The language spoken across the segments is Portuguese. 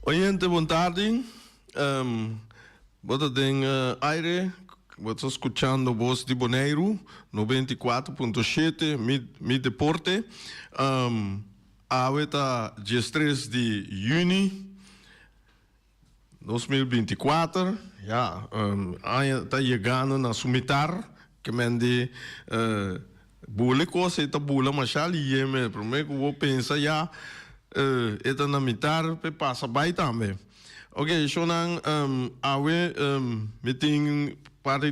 Oyente, boa tarde. Bota tem aire. Você escutando Voz de Bonaire, 94.7, mi deporte. A weta dia 3 de junho 2024. Ja, está chegando na Sumitar, que mende bule coisa, está bula, mas ali é primeiro que eu vou pensar já, está na mitar, passa bem também. Ok, so dan awe meeting para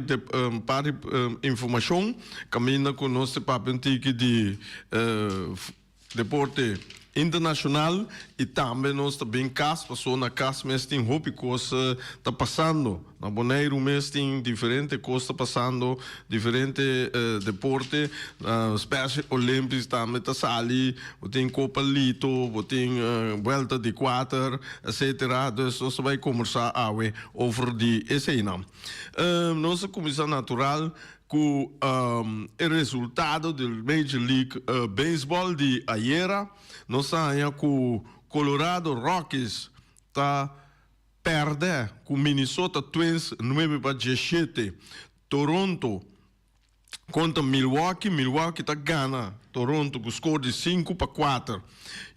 informação caminha conosco para antiki de deporte internacional e também nós também caso passou na casa mas tem roupa coisa está passando na Bonaire mas tem diferente coisa passando diferente deporte espécie olímpicos também está ali tem Copa Lito tem Vuelta de Quatro etc. Dus nós vai conversar over die escena nossa comissão natural com o resultado do Major League Baseball de ayer, nós saímos com Colorado Rockies tá perde com Minnesota Twins 9-17, Toronto contra Milwaukee tá ganha, Toronto com score de 5-4,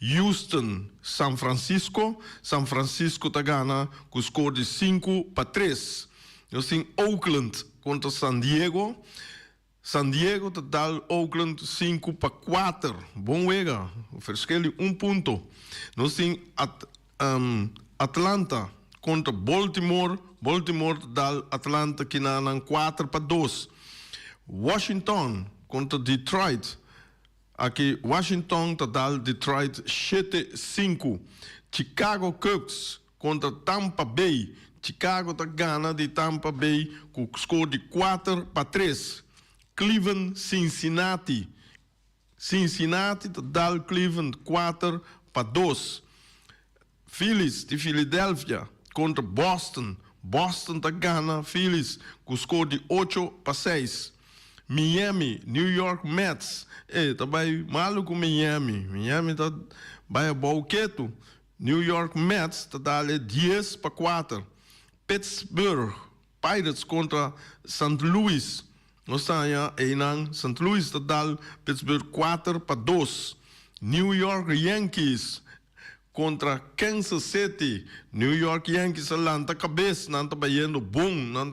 Houston San Francisco tá ganha com score de 5-3, nós temos Oakland contra San Diego te dá Oakland 5-4. Bom wega, oferece-lhe ponto. Nós temos Atlanta contra Baltimore te dá Atlanta que na 4-2. Washington contra Detroit. Aqui Washington te dá Detroit 7-5. Chicago Cubs contra Tampa Bay. Chicago tá ganha de Tampa Bay com score de 4-3. Cleveland, Cincinnati tá dá Cleveland 4-2. Phillies de Filadélfia contra Boston tá ganha Phillies com score de 8-6. Miami, New York Mets, tá bem malo com Miami tá bem boqueto. New York Mets tá dá 10-4. Pittsburgh Pirates contra St. Louis. Nós estamos em St. Louis, está dando Pittsburgh 4-2. New York Yankees contra Kansas City. New York Yankees lá está cabeça, não está batendo bom, não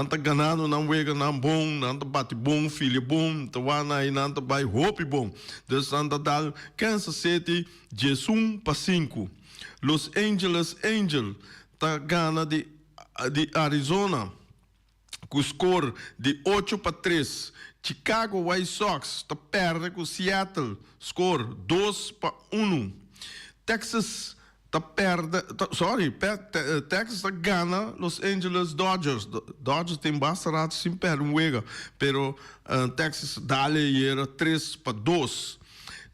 está ganhando, não wega não bom, não está bate bom, filho bom, não está vai hope bom. Então está dando Kansas City 11-5. Los Angeles Angels está ganhando de Arizona com score de 8-3. Chicago White Sox tá perde com Seattle, score 2-1. Texas tá perde, Texas tá ganha Los Angeles Dodgers. Dodgers tem bastante sem perder, pero Texas dá-lhe era 3-2.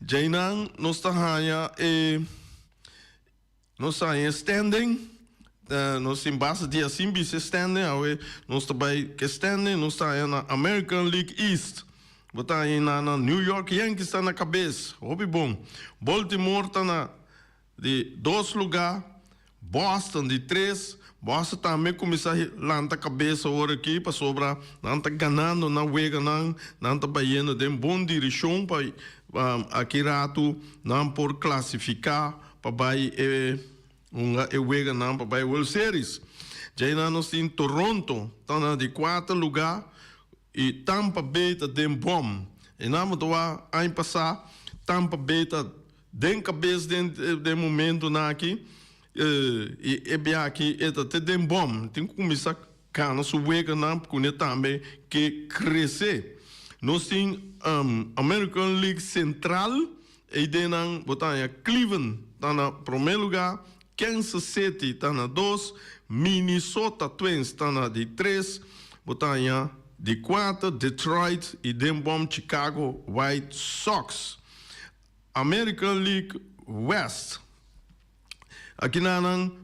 Jainan nós tá standing. Nós em base de assim se estende, nós também que estende, nós está na American League East, botar aí na New York Yankees está na cabeça, hobby bom. Baltimore está na de 2 lugares, Boston de 3, Boston também começa a lançar cabeça agora aqui para sobrar, não está ganhando, não wega não está indo de boa direção para aqui rato não por classificar para vai wega não para a World Series. Já nós temos Toronto, está de 4 lugar e Tampa Bay está de bom. E nós vamos aí passar Tampa Bay está de cabeça de momento aqui e bem aqui está de bom. Tem que começar a cana su wega não porque também que crescer. Nós temos American League Central e de não botar Cleveland está na primeiro lugar. Kansas City está na 2, Minnesota Twins está na de 3, botanha de 4, Detroit e Denbom Chicago White Sox. American League West. Aqui na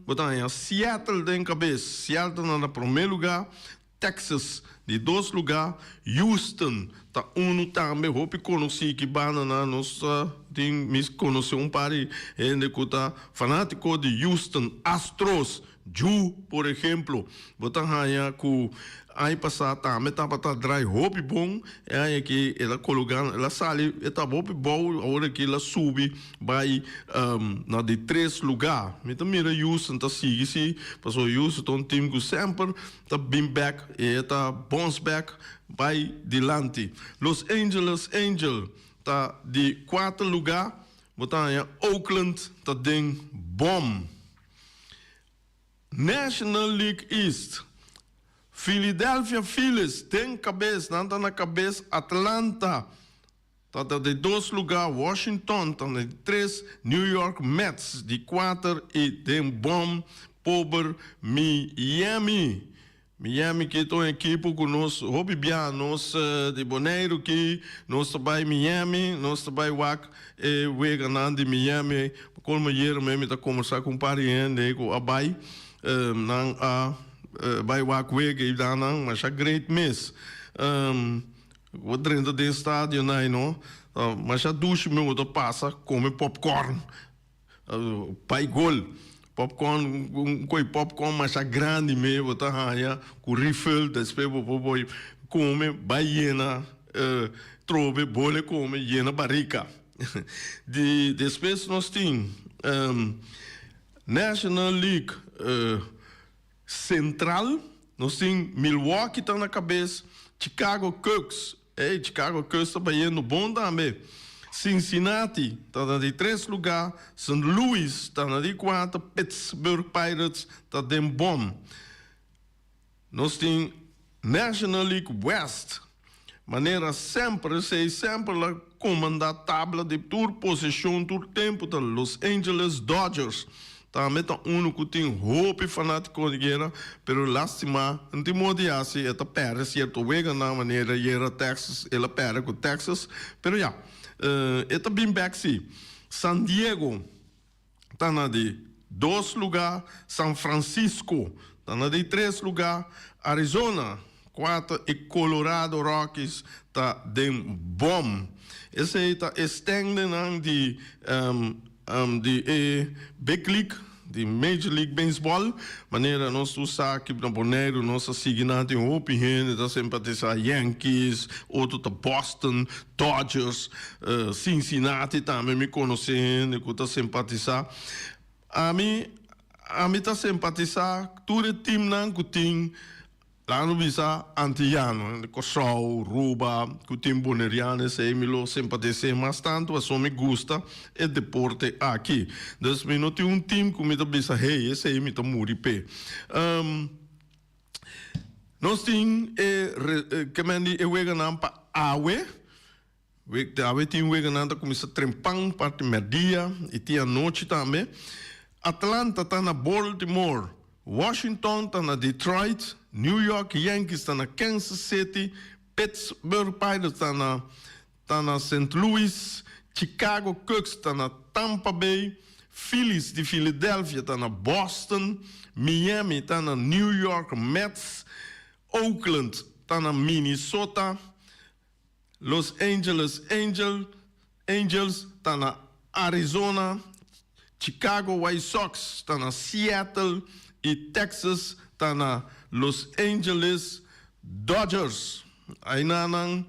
botanha Seattle tem cabeça, Seattle na primeiro lugar, Texas, de 2 lugares, Houston, tá também, hope conheci que banana, nós tem me conhecer par de gente que tá fanático de Houston, Astros, Ju, por exemplo, botar aí que aí passar também tá para dry hope bom, é que ela colocando, ela sale, tá hope bom, a hora que ela sube, vai na de 3 lugares, então mira Houston tá sigue, passou Houston, time que sempre tá been back, e tá bounce back, vai dilante. Los Angeles Angel tá de 4 lugares, botar aí Oakland tá ding bom. National League East, Philadelphia Phillies tem cabeça, não tá na cabeça, Atlanta tá de 2 lugares, Washington tá de 3, New York Mets de 4 e tem bom pobre Miami. Miami que é uma equipe que nós robibiamos, nós de Bonaire que nós vai Miami, nós vai wak e ganhando de Miami, como ayer mesmo tá conversar com parente com abai, nang vai wak e danang, mas é great miss. O dentro do estádio não, mas a ducha meu passa come popcorn, pai gol. Popcorn, popcorn mais grande mesmo, tá aí, com refill, depois vou come, baiana, trove, bole come, llena barrica. Depois nós temos National League Central, nós temos Milwaukee tá na cabeça, Chicago Cubs tá baiano bom também. Cincinnati está de 3 lugares, St. Louis está de 4, Pittsburgh Pirates está de bom. Nós temos National League West, maneira sempre lá comandar a tabla de toda posição, todo tempo, tá Los Angeles Dodgers. Também tá que tem hope fanático de guerra, pero lástima, não tem modo de assim, ela perde certo vega na maneira, era Texas, ela perde com Texas, pero já. Eta bem back sim. San Diego está na de 2 lugares, San Francisco está na de 3 lugares, Arizona 4 e Colorado Rockies está de bom. Esse aí está estendendo de Big League, de Major League Baseball, maneira nós usar aqui na Bonaire, nossa seguinte opinião, da simpatizar Yankees, outro da Boston, Dodgers, Cincinnati também me conhecendo, que tá simpatizar. A mim tá simpatizar, todo time não que tem lá no visa antiano, Kosovo, Ruba, que tem boneriano, esse me lo simpatize mais tanto, a me gusta o deporte aqui. Dus me não tem time que me tá bisa, hey, esse aí me tá muri pé. Nós tem que me diz, eu vou ganhar para Awe, Awe tem o ganhar para começar a trempar parte media e tinha noite também. Atlanta tá na Baltimore, Washington tá na Detroit, New York Yankees está na Kansas City, Pittsburgh Pirates está na St. Louis, Chicago Cubs está na Tampa Bay, Phillies de Philadelphia está na Boston, Miami está na New York Mets, Oakland está na Minnesota, Los Angeles Angels está na Arizona, Chicago White Sox está na Seattle e Texas está na Los Angeles Dodgers. Aí não,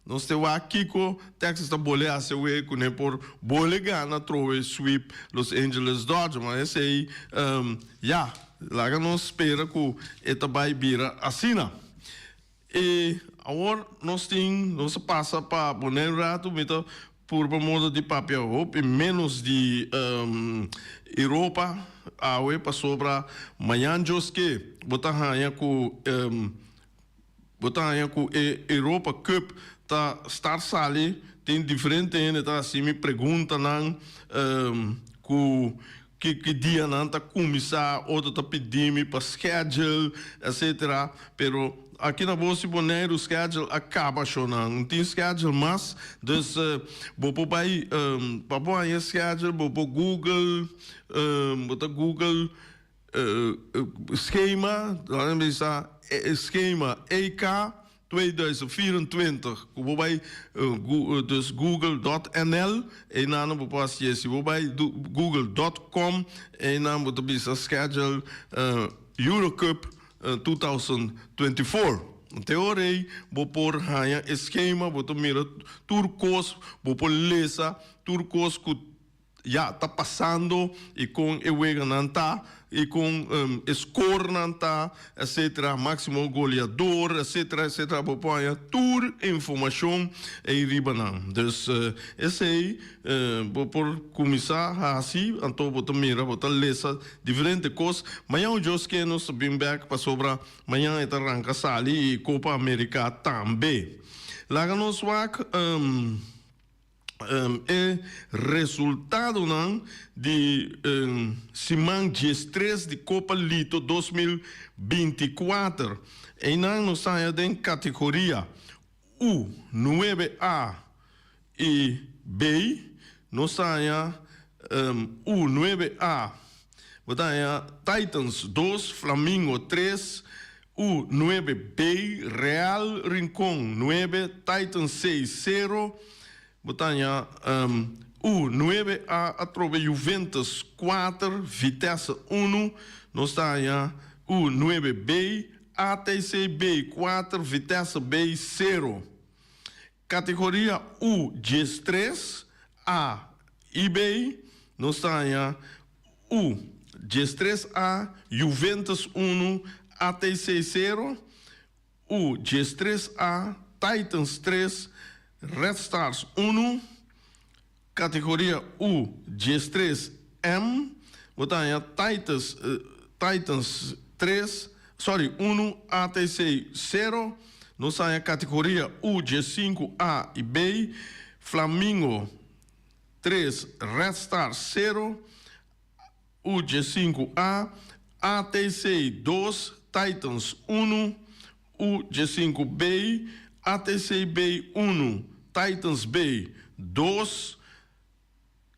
nós temos aqui com Texas está bolear seu eco, né, por bolegar na trove sweep Los Angeles Dodgers, mas esse aí, lá que nós espera que eta vai vir assim, né? E agora nós passa para boneiro rato, então por modo de papel, menos de Europa, a UEFA sobre Manhanjos que botar com Europa Cup tá estar sali tem diferente ainda tá assim me pergunta não que dia não tá começar outro tá pedindo para schedule etc. Pero aqui na Bolsa Bonaire o schedule acaba não tem schedule mas dus bopo vai papo aí schedule bopo Google botar Google schema, dan is dat schema EK 2024, waarbij dus google.nl en dan bepaast je waarbij google.com en dan moet je schedule Eurocup 2024. Teorie, bopor hanya schema, boto mira turcos, bopor lesa, turcos ja, tá passando e com e nanta e com score nanta, etc. Máximo goleador, etc. etc. Boponha tour informação e ribanan. Dus esse aí, por começar assim, então botar mira, botar lesa diferente coisas. Amanhã o Jos que nos bem back para sobra, amanhã é arranca sali e Copa América também. Lá nos wak é resultado de Simão G3 de Copa Lito 2024. E nós saímos em categoria U, 9A e B. Nós saímos U, 9A. Titans 2, Flamengo 3. U, 9B, Real Rincón 9, Titans 6, 0. Botanya U9A atrove Juventus 4, Vitesse 1, nós está U9B, ATCB 4, Vitesse B 0. Categoria U, G3, A e B, nós está U, G3A, Juventus 1, ATC 0, U, G3A, Titans 3, Red Stars 1, categoria U, G3M, botanya Titans 3, 1, ATC 0, nós a categoria U, G5A e B, Flamengo 3, Red Stars 0, U, G5A, ATC 2, Titans 1, U, G5B, ATC B 1, Titans B 2,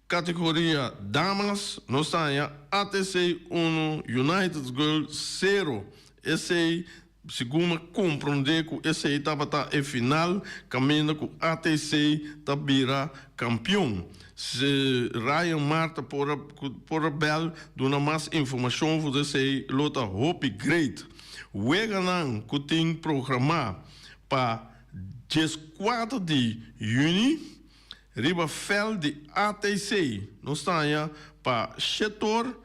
categoria Damas, nós temos ATC 1, United Girls 0. Esse aí, segundo compreender que esse aí estava é final, caminha com ATC tabira campeão. Se Ryan Marta por bel dona mais informação sobre esse aí, lota Hope Great. O Eganan que tem programado para 4 de junho, riba fel de ATC, nós estamos para setor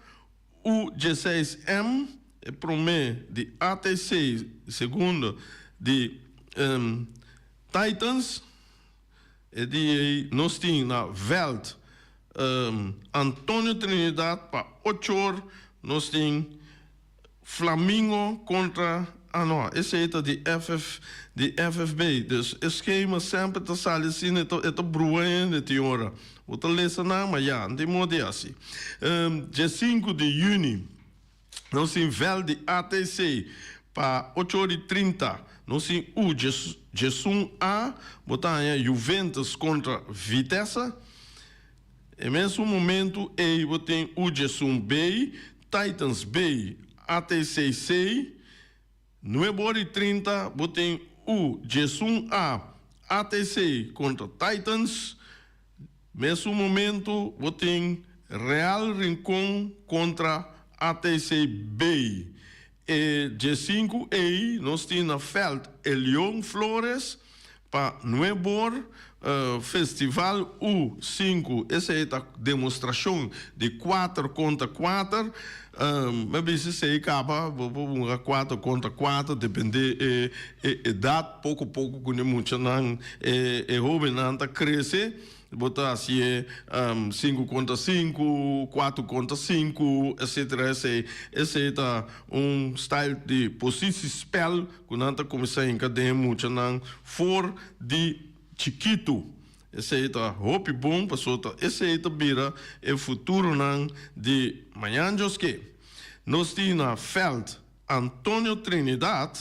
U16M, e primeiro de ATC, segundo de Titans, e de nós temos na Veld Antônio Trinidad para 8 horas, nós temos Flamengo contra esse é de FFB, dus esquema sempre está saindo assim, é bruendo de hora. Outra leção não, mas já, não tem modo assim. Dia 5 de junho, nós temos Vel de ATC para 8h30, nós temos o G1 A, botar Juventus contra Vitesse. E mesmo momento, eu tenho o G1 B, Titans B, ATC C. 9h30, botem o G1A, ATC contra Titans. Mesmo momento, botem Real Rincón contra ATC B. E G5A, nós temos na Feld Elion Flores para 9h, Festival U5. Essa é a demonstração de 4 contra 4. Mas se aí acaba, 4 contra 4, depende da idade, pouco a pouco, quando muito não é jovem, não cresce, botar assim 5 contra 5, 4 contra 5, etc. Esse é style de posição spell, quando não começa a encadear muito não for de chiquito. Esse aí tá hope bom, passou esse aí tá vira o futuro não de manhã que nós temos na Feld Antônio Trinidad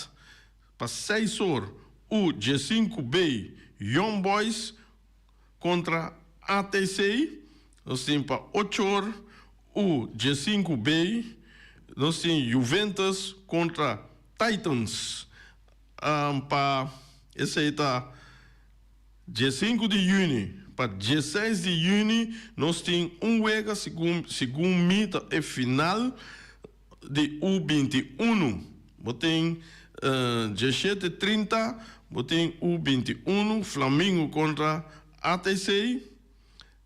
para 6 horas o G5B Young Boys contra ATC. Nós temos para 8 horas o G5B nós temos Juventus contra Titans. Para esse aí tá dia 5 de junho. Para 16 de junho, nós temos jogo segundo mita e final de U21. Botem 17h30, botem U21, Flamengo contra ATC.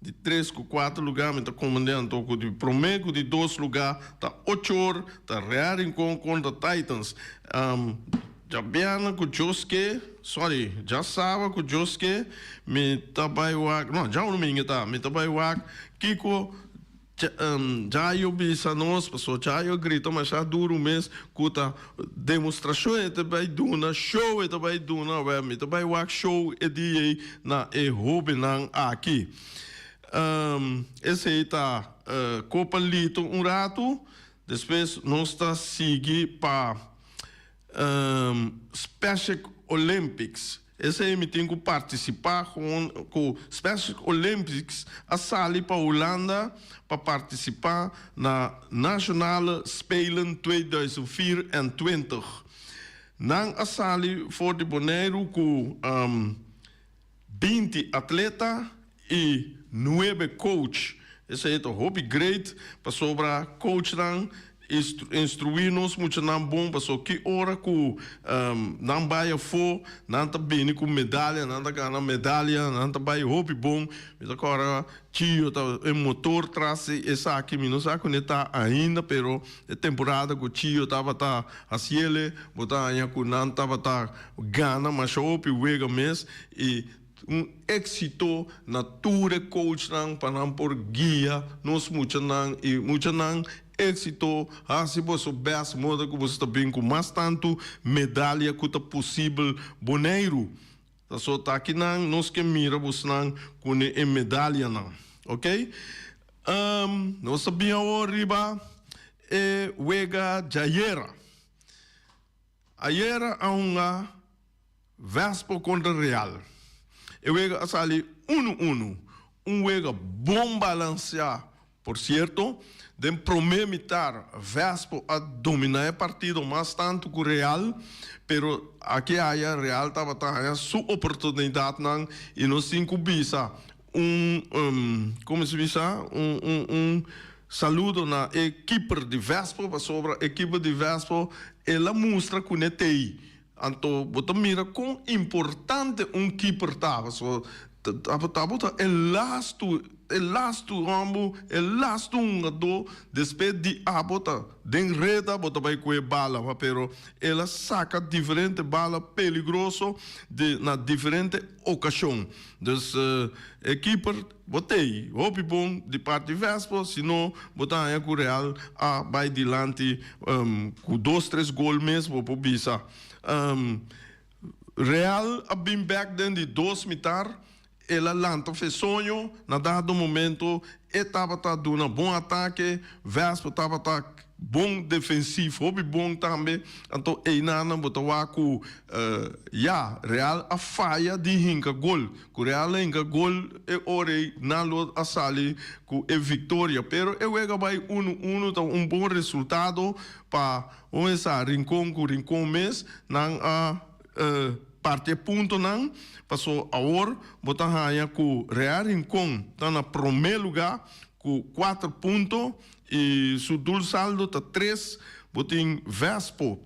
De 3 com 4 lugares, está comandando de Promeco, de 2 lugares, está 8 horas, está Real Rincón contra Titans. Já viana com Joske, já sabe com Joske, me tabaiwak, não, já não me engano, me tabaiwak, Kiko, já eu vi essa nós, pessoal, já eu grito, mas já duro mês, cuta demonstração é também duna, show é também duna, me tabaiwak show é dia na e Rubenang aqui. Esse aí está Copa Lito rato, depois nós está seguindo para Special Olympics. Esse aí me tem que participar com Special Olympics a sair para a Holanda para participar na Nationale Spelen 2024. Não a sair for de Bonaire com 20 atletas e 9 coach. Esse aí é o hobby great para sobrar coach não instruir-nos muito não bom para so que hora que não vai for não tá bem com medalha não tá ganhando medalha não tá vai hobby bom mas agora tio tá em motor traz essa aqui não sabe quando tá ainda pero é temporada que o tio tava tá assim ele botar aí que não tava tá ganha mas hobby wega mês e êxito na tour coach não para não por guia nos muito não e muito não êxito se você best moda que você está bem com mais tanto medalha que é possível boneiro tá só tá aqui não nós que mira você não com a medalha não ok nós sabíamos arriba é wega jaiera ayer há uma Vespo contra Real eu wega sali 1-1 wega bom balancear por certo de primeiro mitad Vespo a dominar o partido mais tanto que o Real pero aqui a Real estava tendo sua oportunidade não e nós cinco bisa como se diz saludo na equipe de Vespo sobre a equipe de Vespo ela mostra que não tem então você mira quão importante keeper estava elasto rambo elasto do depois de bota den reda bota vai com a bala pero ela saca diferente bala peligroso na diferente ocasião dus equipe botei hope bom de parte Vespo senão botar aí com Real vai dilante com 2-3 gols mesmo por bisa Real a been back then de 2 mitar ela lança fez sonho na dado momento estava dando um bom ataque Vespo estava bom defensivo houve bom também então aí nada botar com Real a falha de hinca gol com Real hinca gol e ore na lot a sali com a vitória pero eu vai 1-1 então bom resultado para essa Rincón com Rincón mês não parte ponto não passou a hora botar aí com Real Rincón está na primeiro lugar com 4 pontos e seu dul saldo está 3 botem Vespo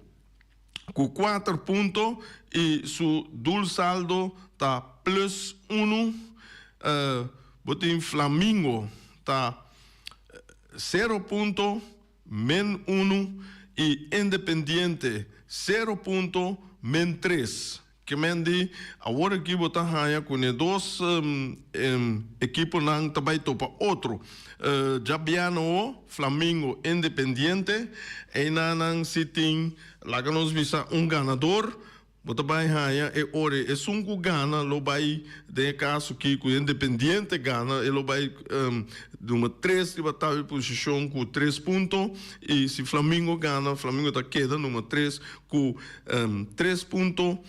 com 4 pontos e seu dul saldo está plus 1 botem Flamengo está 0 pontos men 1 e Independiente 0 pontos men 3 que mendi agora aqui botar raia com dois equipos não também topa outro Jabiano Flamengo Independiente e não se tem lá que nós visa ganador botar bem raia e ora é 5 gana lo vai de caso que o Independiente gana ele vai de uma 3 de batalha posição com 3 pontos e se Flamengo gana Flamengo está queda numa 3 com 3 pontos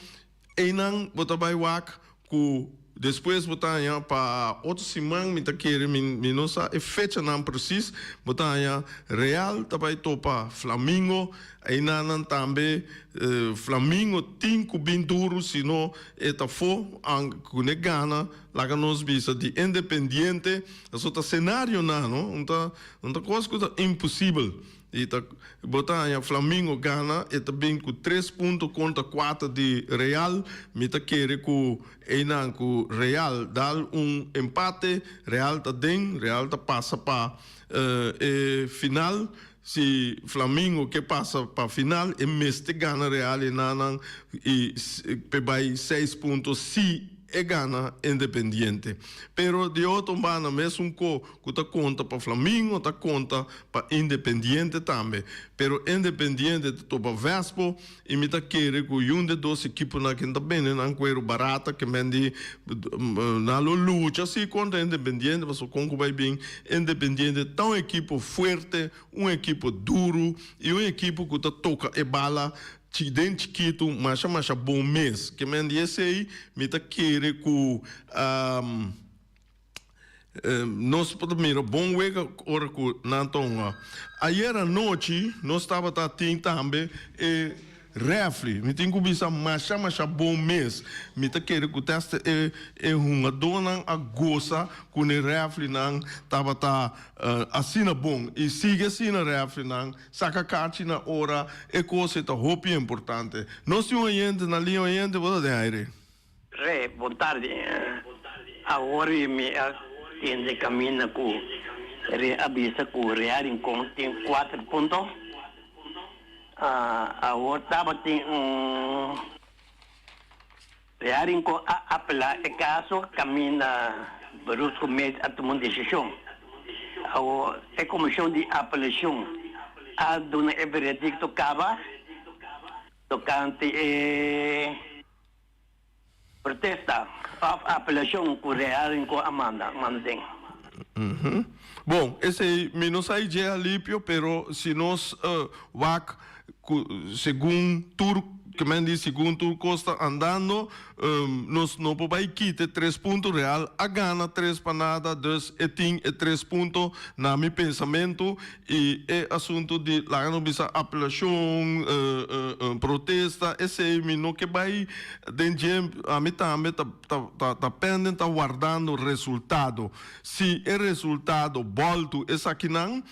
e não botar bem wak com depois botar para outra semana me tá querendo me não sabe fecha não preciso botar Real também topa Flamengo aí não também Flamengo tem que bem duro senão eta for com Gana lá que nós visa de Independiente esse outro cenário não tá coisa que é impossível e tá botar Flamengo Gana e também com 3 pontos contra 4 de Real me tá querer com Real dar empate Real tá dentro Real tá passa para final se Flamengo que passa para final e mestre gana Real e vai 6 pontos se e gana Independiente. Pero de outro banda mesmo que tá conta para Flamengo, tá conta para Independiente também. Pero Independiente tá para Vespo e me tá querer que um de dois equipos na que tá bem na coisa barata que mendi na luta assim contra Independiente, mas o Congo vai bem Independiente tão equipo forte, equipo duro e equipo que tá toca e bala chiquito, mas bom mês. Que me disse aí, me tá querer que nós podemos bom wega ora que não tonga. Ayer à noite nós estava também refri, me tem que bisa mas bom mês. Me tá querer que o teste uma dona a goza com o refri não tava assim bom e sigue assim na refri não saca carta na hora é coisa tá roupa importante. Nós temos na linha oyente vou dar aire. Boa tarde. Agora me atende caminho com avisa com Real em tem 4 pontos. Agora estava tem Real em apela é caso caminha brusco mês a tomar decisão. Agora é comissão de apelação a dona veredicto cava tocante protesta a apelação com Real em Amanda mantém. Bom, esse não sai de alívio, pero se nós segundo turco que me diz segundo turco está andando nós não podemos quitar 3 pontos Real a gana 3 para nada 2 e tem 3 pontos na meu pensamento e é assunto de lá não bisa apelação protesta esse não que vai dentro a mim também tá pendente tá guardando o resultado se o resultado volta essa aqui não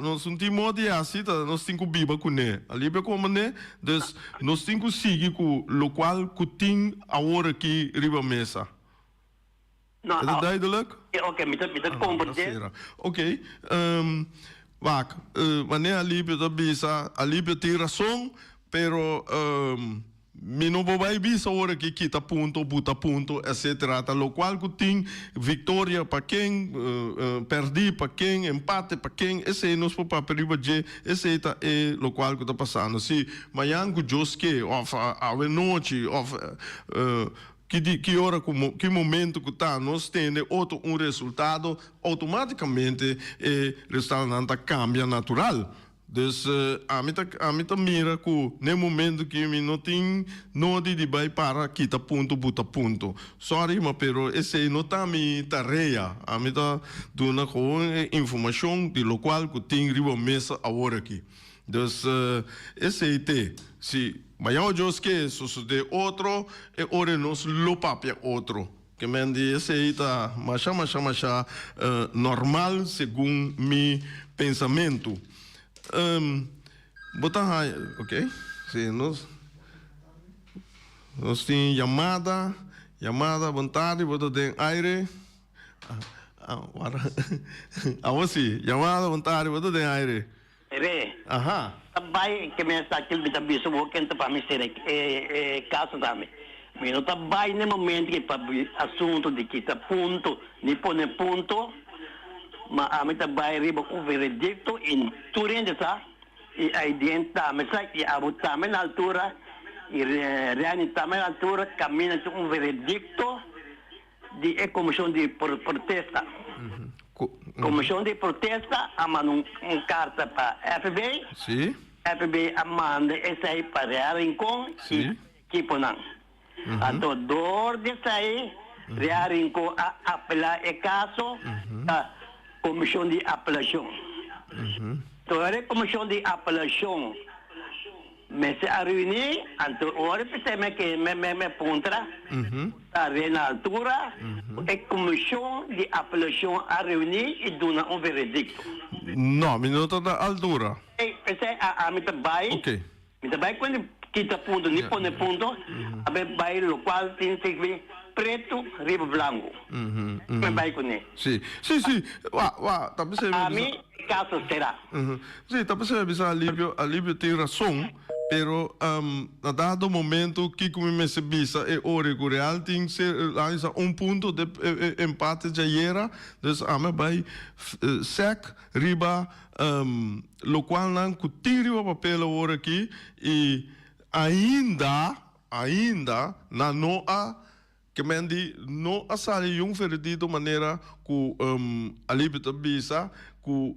nós não temos de assim nós temos que viver com ele ali é como né nós temos que seguir com o qual que tem agora aqui riba mesa. Não, é duidelijk? Ok, me tá compreendendo. Ok, waak, wanneer alívio da bisa, alívio tem razão, pero me não vai bisa agora que quita ponto, buta ponto, etc. Lo qual que tem vitória para quem, perdi para quem, empate para quem, esse nós para perigo de, esse é lo qual que está passando. Se amanhã que Joske, a noite, que hora, que momento que está, nós temos outro resultado, automaticamente o restaurante cambia natural. Dus a mim tá mira que no momento que eu não tenho nada de vai para quita ponto buta ponto. Sorry, mas pero esse não tá minha tarefa. A mim tá dando com informação de lo qual que tem riba mesa agora aqui. Dus esse é se maior jos que sucede outro e ora nos lo papia outro. Que me diz esse tá macha normal segundo meu pensamento. Botar ok? Sim, nós temos chamada, vontade, botar dentro aire. Agora sim, chamada, vontade, botar dentro aire. Aham. Também que me está aqui me também sou o que para me ser caso também. Mas não também no momento que para assunto de que tá ponto, nem põe ponto. Mas a mim também riba o veredicto em turende tá e a identidade mas e a botar na altura e realmente na altura caminha de veredicto de comissão de protesta comissão de protesta a mandar carta para FBI sim FBI a manda essa aí para Rincon e equipo não a dor de sair rearing ko apela e caso sa Comisión de Apelación. So, a Comisión de Apelación me se ha reunido, anto ora que me puntra, a Renaltura, a Comisión de Apelación a reunir e dona un veredicto. No, minuto da altura. Pensei a me trabalho. Ok. Me trabalho quando kita punto, ni pone punto, a me vai lo qual tem que ver preto, riba blanco. Me vai com ele. Sì, sì, sì. Tapi saya A mim, caso será. Sì, tapi saya bisa alivio tem razão, pero a dado momento que como me se bisa e ore com real tem ser lança ponto de empate já era, dus a me vai sec riba lo qual não cutirio papel ora aqui e ainda na noa que mendi não a sali um veredito maneira que alivio da bisa que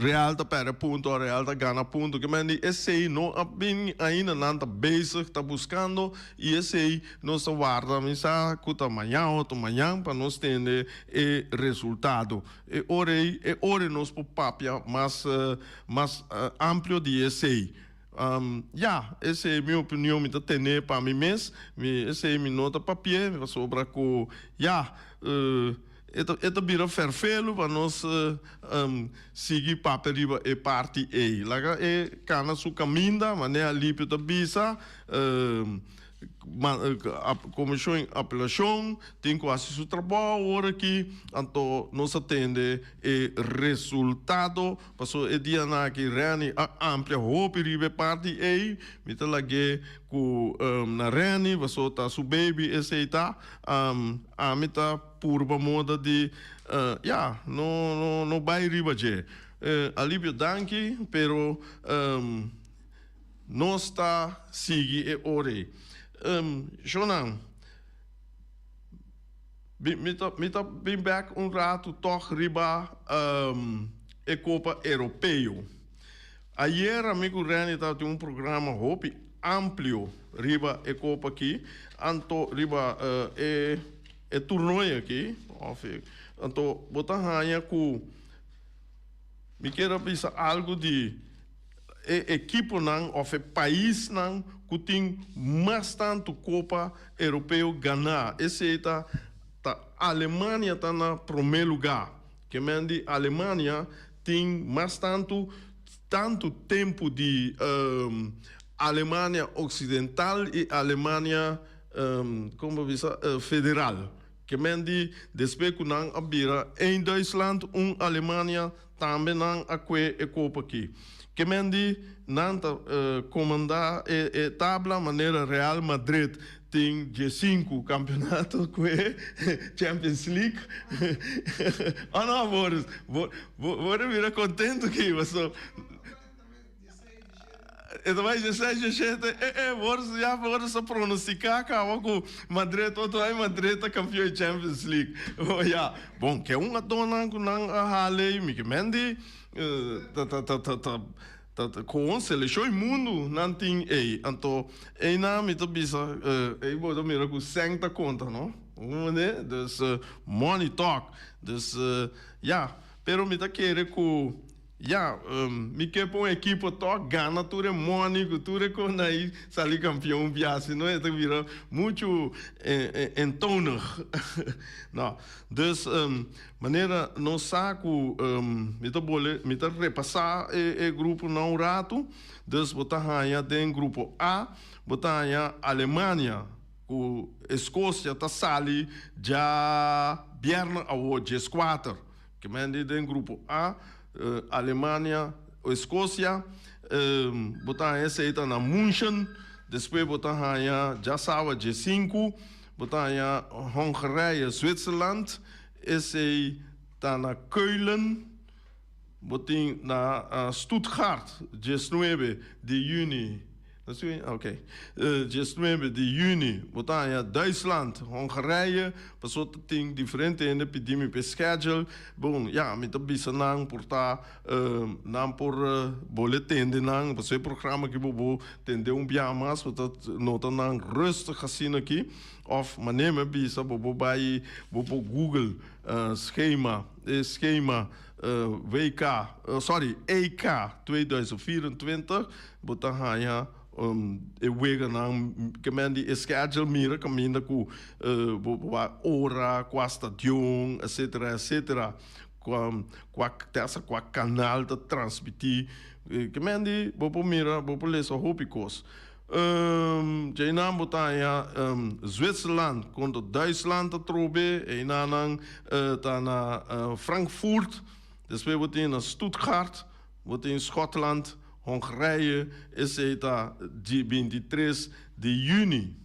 real da pera ponto real da gana ponto que mendi esse não a bem ainda não tá bezig tá buscando e esse não se guarda misa que tá amanhã para nós ter o resultado e ore nos papia mais amplo de esse essa é a minha opinião, me tenho para mim mesmo, essa é a minha nota papel, sobre que, esta vira ferfelo para nós seguir papel e parte E. Lá é cana su caminho, maneira livre da bisa, a comissão de apelação tem quase seu trabalho agora aqui, então nós atende o resultado, passou o dia na que Rani amplia roupa e parte aí, me tá lá que na Rani, passou tá su baby esse tá, a me tá purba moda de, não vai riba je, alívio danke, pero nós tá seguir e ore. Jonan, me tá bem back rato toch riba e Copa Europeu. Ayer amigo Rani tá de programa hope amplo riba e Copa aqui, anto riba e torneio aqui, anto botar hanha ku me quero pensar algo de equipe não ou país não que tem mais tanto Copa Europeu ganhar. Esse tá a Alemanha tá na primeiro lugar. Que mende a Alemanha tem mais tanto tempo de Alemanha Ocidental e Alemanha como diz federal. Que mende depois que não abira em Duitsland Alemanha também não a Copa aqui. Que mendi nanta comandar e tabla maneira Real Madrid tem G5 campeonato que Champions League. Ah não, Boris, vou vir contente que você então vai dizer Boris já Boris se pronosticar que o Madrid todo aí Madrid tá campeão de Champions League. Oh yeah, bom que uma dona que não a lei me que mendi com seleção mundo não tem então na me to bisa vou dar mira com 100 conta não né dus money talk dus pero me tá querer com me quer para uma equipe talk gana tudo money tudo com aí sair campeão viagem não é tá vira muito entoner não dus maneira não saco me tá repassar o grupo não rato dus botar hanha tem grupo A botar hanha Alemanha o Escócia tá sali já viernes ao dias 4 que mande tem grupo A Alemanha Escócia botar esse aí tá na München depois botar hanha já sabe dia 5 botar hanha Hungria Zwitserland esse está na Keulen, botin na Stuttgart, 19 de junho, Oké. 19 de juni, botanya Duitsland, Hongarije, pasot ting diferente in de epidemie pe schedule. Bon, ja, met de bisanang porta nam por boletin de nang, pas programma ki bobo tende biamas, wat dat nota nang rustig gezien aqui. Of maar nemen bisa bobo bij bobo Google schema EK 2024, botanya e wega nang kemendi e schedule mira caminda ku ora qua stadion etc qua canal de transmitir kemendi bopo mira bopo leso hopikos Jainam botanya Zwitserland contra Duitsland te trobe e nanang tana Frankfurt después botin Stuttgart botin Schotland Hongarije is het 23 de juni.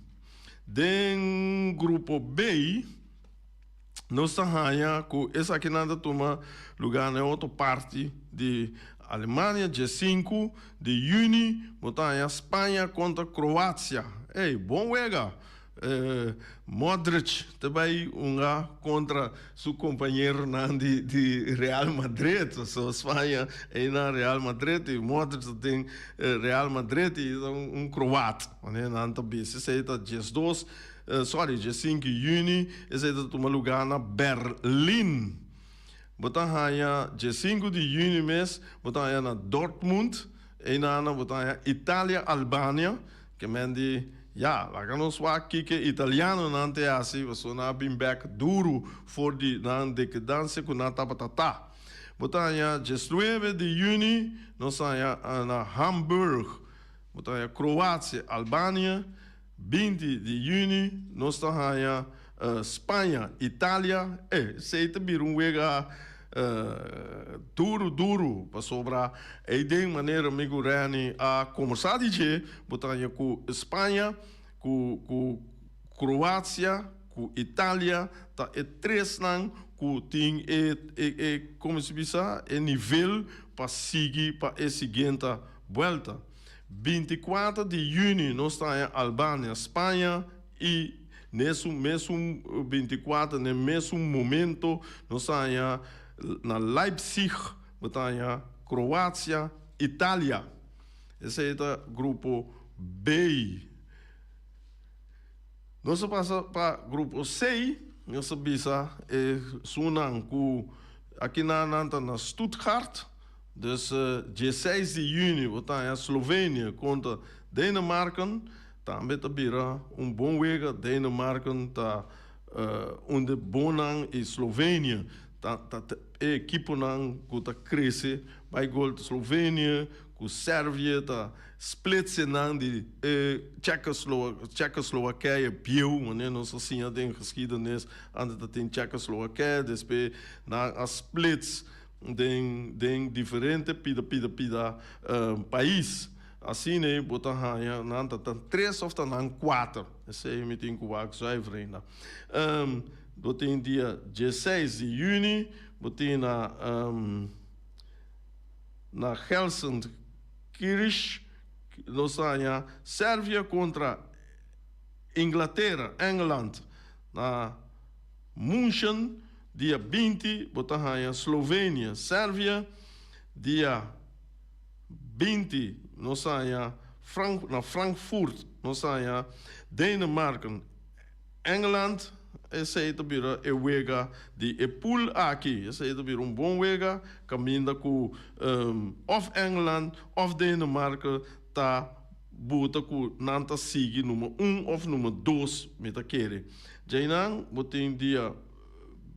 Den grupo B, nós estamos com essa aqui nada toma lugar na outra parte de Alemanha, dia 5 de junho, botar Espanha contra Croácia. Ei, bom wega. Modric também contra seu companheiro de Real Madrid, so Espanha é na Real Madrid e Modric tem Real Madrid e croata, né? Na também se é dia 2, dia 5 de junho, esse é toma lugar na Berlim. Botar dia 5 de junho mês, botar na Dortmund e na botar Itália, Albânia, que mende ja, lá kan ons wel kijken, Italiano nante asi, we so na been back duro voor die nan decadência com nata batata. Botanya 19 de juni, nós saia na Hamburg, botanya Croácia, Albânia, 20 de juni, nós saia Espanha, Itália, seita bir wega duro para sobrar e de maneira amigo Rani a conversar de botanya com Espanha, com Croácia, com Itália, tá e três nang com ting como se diz nível para seguir para a seguinte volta. 24 de junho nós estamos em Albânia, Espanha e nesse mesmo 24 no mesmo momento nós estamos na Leipzig, botanya Croácia, Itália. Esse é o grupo B. Nós passamos para o grupo C. Nós bisa sunan ku aqui na Stuttgart. Dus 16 de junho, botanya Slovênia contra Dinamarca. Também bira bom wega Dinamarca tá onde bonang e Slovênia. A equipe que cresce, vai gol de Eslovênia, com Sérvia, splitse de Tchecoslovaquia, pieu, mas não assim tem geschiedenis, antes tem Tchecoslovaquia, depois na splits tem diferente país. Assim, né, botar três ou quatro. Esse aí me tem que zuiver ainda. Botei dia 16 de junho, botei na Helsinki, nós estamos Sérvia contra Inglaterra, Engeland, na München, dia 20, botei Eslovênia, Sérvia, dia 20, nós estamos na Frankfurt, nós estamos Dinamarca, Engeland. Esse aí também é o wega de pool aqui. Esse aí também bom wega, caminha com of Engeland, of Dinamarca, tá bota com nanta sigue número 1 ou número 2, me tá querer. Já não, botei dia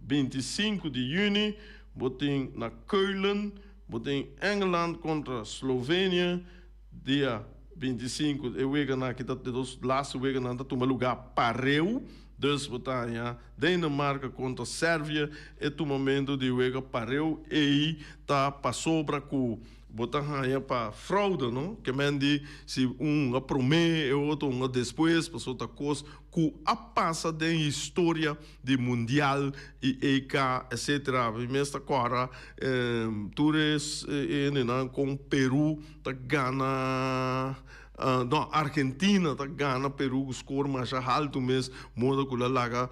25 de junho, botei na Keulen, botei Engeland contra Eslovênia, dia 25, é wega na que tá dos last wega na tá toma lugar pareu. Dus botanya Dinamarca contra Sérvia é o momento de wega pareu e tá para sobra com botanya para fraude, não? Que mende se a promete e outro depois passou outra coisa com a passa da história de mundial e EK etc. Mesmo agora todos com Peru tá Gana no Argentina tá Ghana, Peru, score mais alto mês, moda que laga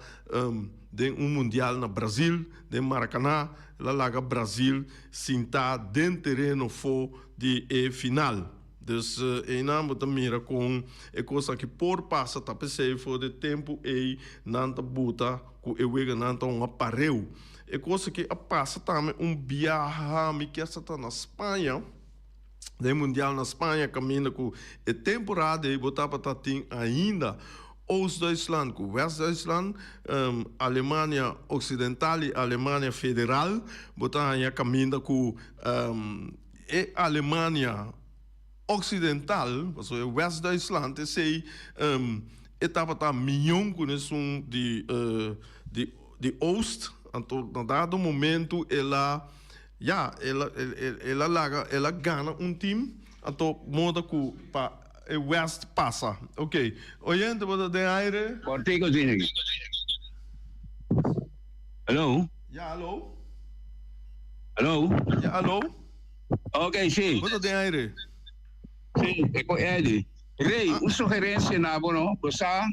de mundial na Brasil, de Maracanã, laga Brasil, sinta dentro terreno for de final. Dus ena moet mira com e coisa que por passa tá pensei for de tempo e nanta buta ku e wega nanta aparelho e coisa que passa também viaja me que está na Espanha de mundial na Espanha caminha com e temporada e botar para tem ainda Oost-Duitsland, West-Duitsland, Alemanha Ocidental e Alemanha Federal botar aí caminha com e Alemanha Ocidental, also West-Duitsland, sei etapa tá milhão com isso de Oost, então na dado momento ela ganha time, então moda que para West passa, ok? Oyente, você tem aire? Cortico Zinnig. Hello? Ja, hallo? Hello? Ja, hallo? Ok, sim. Você tem aire? Sim, ecco Eddie. Rei, una suggerenza na no? Basta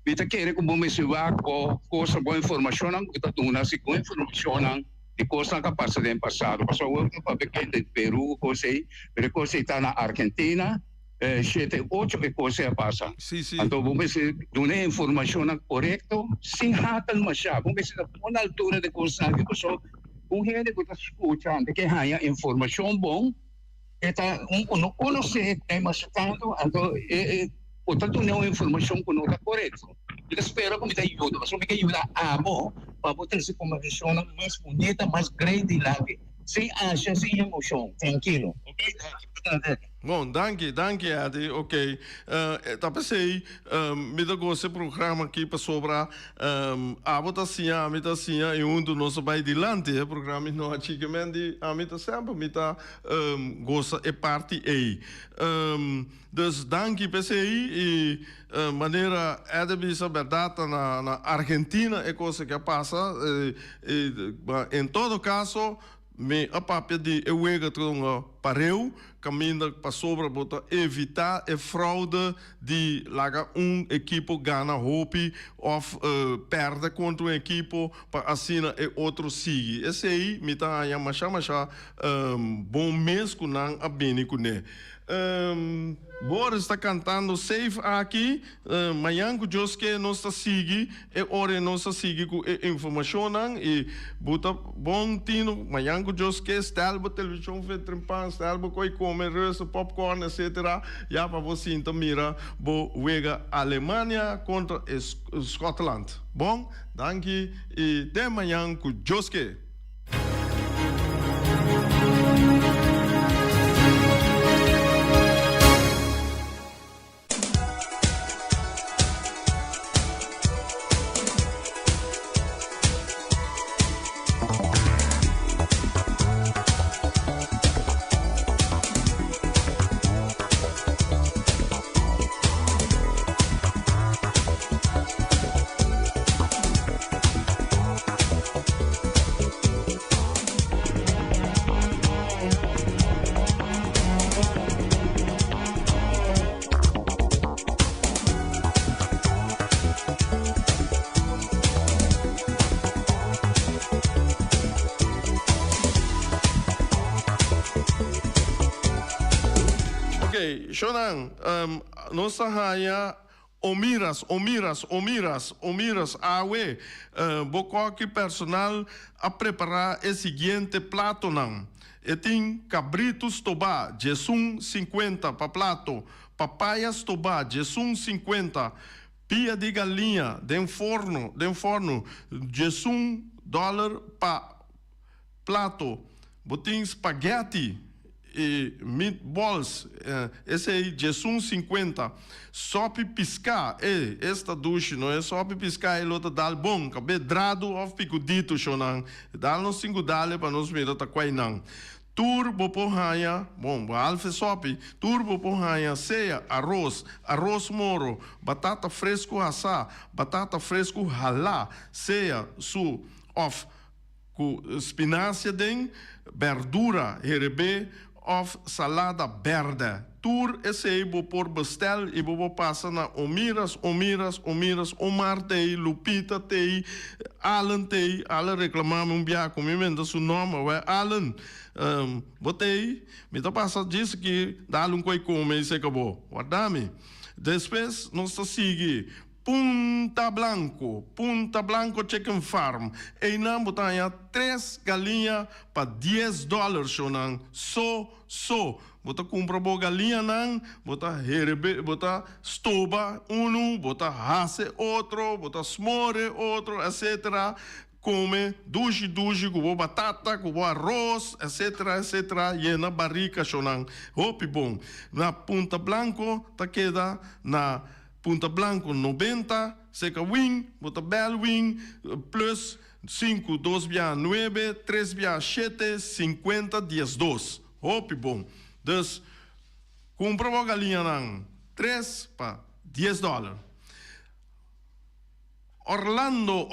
kita kere kung bumisiwa ko sa boa informação ang kita tuna si boa informação de coisa que passa no passado. Passou o que para de Peru, coisa, pero coisa está na Argentina, 7, 8 e coisa passa. Sim, sim. Então bumisi duna informação correto, sem hatan masya. Bumisi na una altura de coisa que passou. Kung hindi ko ta escuchando que haya informação bom, eta uno se é machucado, então portanto não é informação que não está correta. Eu espero que me ajude, mas me ajuda a amo para botar essa conversação mais bonita, mais grande lá, sem acha, sem emoção, tranquilo. Ok? Bom, danke, Adi. Ok. Tá pensei, me dá esse programa aqui para sobrar. A votação, me dá assim, e do nosso vai adiante, o programa não é chicamente, a mim tá sempre, me dá gosta e parte aí. Dus danke, pensei, e maneira é de bisa verdade na Argentina é coisa que passa. Em todo caso, me a papel de ewega tronga pareu caminha para sobre para evitar a fraude de laga equipo gana hope ou perde contra equipo para assim e outro sigue. Esse aí me tá aí mas bom mês com não a bem com né. Boris está cantando safe aqui, amanhã que Deus que nós está seguir, e hora nós está seguir com informação e bota bom tino, amanhã que Deus que estelba televisão vê trimpan, estelba coi comer resto popcorn etc. Já para você então mira, bo wega Alemanha contra Scotland. Bom, danke e até amanhã que Deus que. Shonan, nossa raia Omiras, awe, bocoque personal a preparar o seguinte prato não. E tem cabritos tobá, jesum 50 para prato, papaias tobá, jesum 50, pia de galinha, de forno, jesum $1 para prato, botim spaghetti, e meatballs, esse aí, jesum 50, sope piscar, esta duche, não é sope piscar, ele outra dal bom, cabedrado of picudito, chonan, dal nos 5 dale para nos mirar tá quai não. Turbo porranha, bom, alfa sope, turbo porranha, ceia, arroz moro, batata fresco assar, batata fresco ralá, ceia, of, com espinafre verdura, herebe, of salada verde, tour esse bo por bestel e bo passa na Omiras, Omar tei, Lupita tei, Alan tei, alle reclamamos um bia comimento su nome, é Alan. Botei, me tá passa disso que dá um coi come e se acabou. Guardame. Depois nós sigue Punta Blanco Chicken Farm. E não botanha 3 galinhas para $10 shonang. Bota compra bo galinha nang, bota herbe, bota stoba bota hase outro, bota smore outro, etc. Come dushi com batata, com arroz, etc. E na barrica shonang. Hopi bom. Na Punta Blanco ta queda na Punta Blanco 90, seca wing, bota bel wing, plus 5, 2 via 9, 3 via 7, 50, 12. Hopi bom. Dus, compra uma galinha nang 3 para $10. Orlando,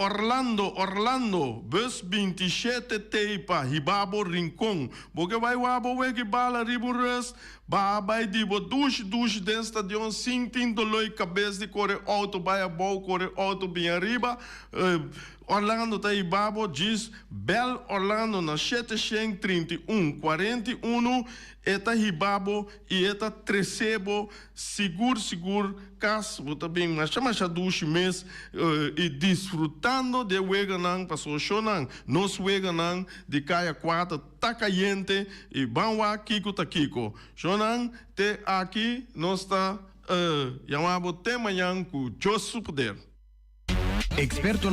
bus 27 teipa, Hibabo Rincon. Porque vai wabo weki bala riburas, vai dibo dush dentro stadion, sintindo loi cabeça de corre auto, vai a bom corre auto bem arriba. Orlando tá Hibabo diz, Bel Orlando na 731 eta Hibabo e eta Trecebo, seguro, cas, bota bem, mas chama dush mês e desfrutando de weganang, passou shonang, nos weganang, de caia 4, tá caliente e banwa kiko ta kiko. Shonang, te aqui, nós tá, yamabo tema yang ku josu poder. Experto